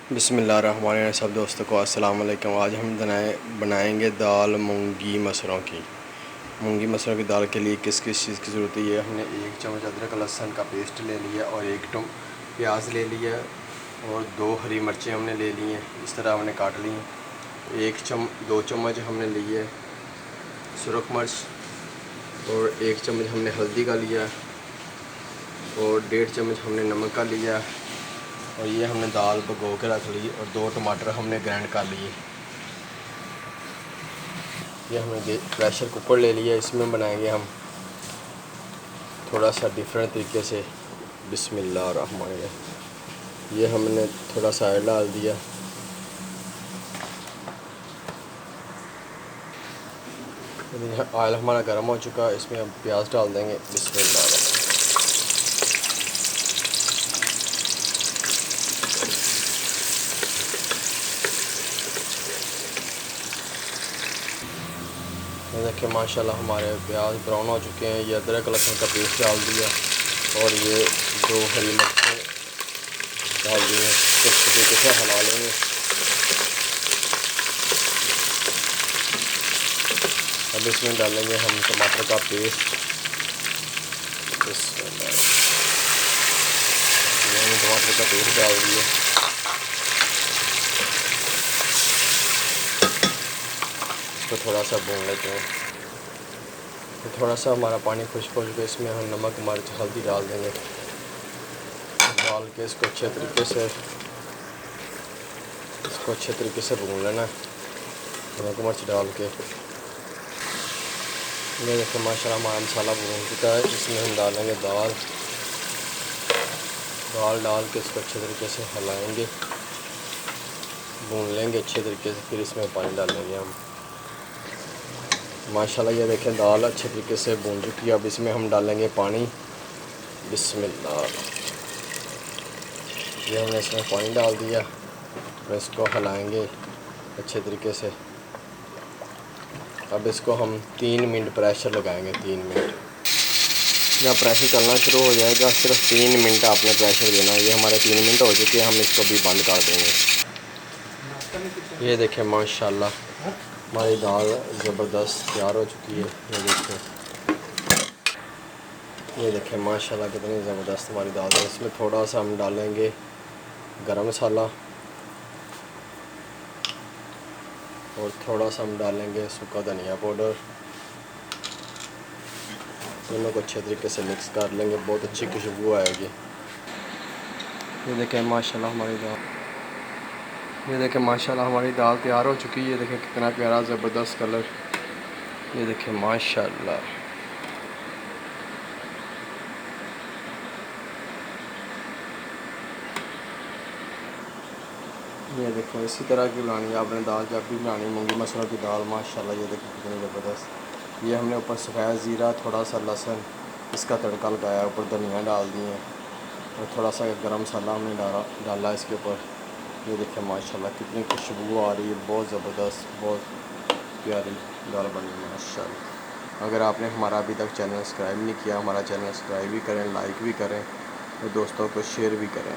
बिस्मिल्लाहिर्रहमानिर्रहीम। सब दोस्तों को अस्सलाम वालेकुम। आज हम बनाएंगे दाल मूंगी मसरों की। मूंगी मसरों की दाल के लिए किस किस चीज़ की ज़रूरत है। ये हमने 1 चम्मच अदरक लहसुन का पेस्ट ले लिया और 1 प्याज ले लिया और 2 हरी मिर्चें हमने ले ली हैं, इस तरह हमने काट ली हैं। 2 चम्मच हमने लिए सुरख मिर्च और 1 चम्मच हमने हल्दी का लिया और 1.5 चम्मच हमने नमक का लिया और ये हमने दाल भिगो के रख ली और 2 टमाटर हमने ग्राइंड कर लिए। ये हमने प्रेशर कुकर ले लिया, इसमें बनाएंगे हम थोड़ा सा डिफरेंट तरीके से। बिस्मिल्लाहिर्रहमानिर्रहीम। ये हमने थोड़ा सा ऑयल डाल दिया, ऑयल हमारा गर्म हो चुका है, इसमें हम प्याज डाल देंगे। बिस्मिल्लाह। देखिए माशाल्लाह हमारे प्याज ब्राउन हो चुके हैं। ये अदरक लहसुन का पेस्ट डाल दिया और ये 2 हरी मिर्चें डाल दी हैं, अच्छे तरीके से हिला लेंगे। अब इसमें डालेंगे हम टमाटर का पेस्ट। मैंने टमाटर का पेस्ट डाल दिया। इसको थोड़ा सा भून लेते हैं। तो थोड़ा सा हमारा पानी खुश्क हो चुका है, इसमें हम नमक मिर्च हल्दी डाल देंगे। डाल के इसको अच्छे तरीके से भून लेना है नमक मिर्च डाल के। ये देखो माशाल्लाह हमारा मसाला भून चुका है। इसमें हम डालेंगे दाल डाल के इसको अच्छे तरीके से हिलाएंगे, भून लेंगे अच्छे तरीके से। फिर इसमें पानी डालेंगे हम। माशाल्लाह ये देखें दाल अच्छे तरीके से भून चुकी है। अब इसमें हम डालेंगे पानी। बिस्मिल्लाह। ये हमने इसमें पानी डाल दिया और इसको हिलाएंगे अच्छे तरीके से। अब इसको हम 3 मिनट प्रेशर लगाएंगे। 3 मिनट जब प्रेशर चलना शुरू हो जाएगा, सिर्फ 3 मिनट आपने प्रेशर देना है। ये हमारे 3 मिनट हो चुके हैं, हम इसको भी बंद कर देंगे। ये देखें माशाल्लाह हमारी दाल ज़बरदस्त तैयार हो चुकी है। ये देखें माशाल्लाह कितनी ज़बरदस्त हमारी दाल है। इसमें थोड़ा सा हम डालेंगे गरम मसाला और थोड़ा सा हम डालेंगे सूखा धनिया पाउडर। दोनों को अच्छे तरीके से मिक्स कर लेंगे, बहुत अच्छी खुशबू आएगी। ये देखें माशाल्लाह हमारी दाल तैयार हो चुकी है। ये देखें कितना प्यारा ज़बरदस्त कलर। ये देखें माशाल्लाह। ये देखो इसी तरह की बनानी है आपने दाल, जब भी बनानी मूंगी मसरों की दाल। माशाल्लाह ये देखो कितनी ज़बरदस्त। ये हमने ऊपर सफ़ेद ज़ीरा, थोड़ा सा लहसुन, इसका तड़का लगाया, ऊपर धनिया डाल दिए और थोड़ा सा गरम मसाला हमने डाला इसके ऊपर। ये देखें माशाल्लाह कितनी खुशबू आ रही है, बहुत ज़बरदस्त, बहुत प्यारी दाल बनी है माशाल्लाह। अगर आपने हमारा अभी तक चैनल सब्सक्राइब नहीं किया, हमारा चैनल सब्सक्राइब भी करें, लाइक भी करें और दोस्तों को शेयर भी करें।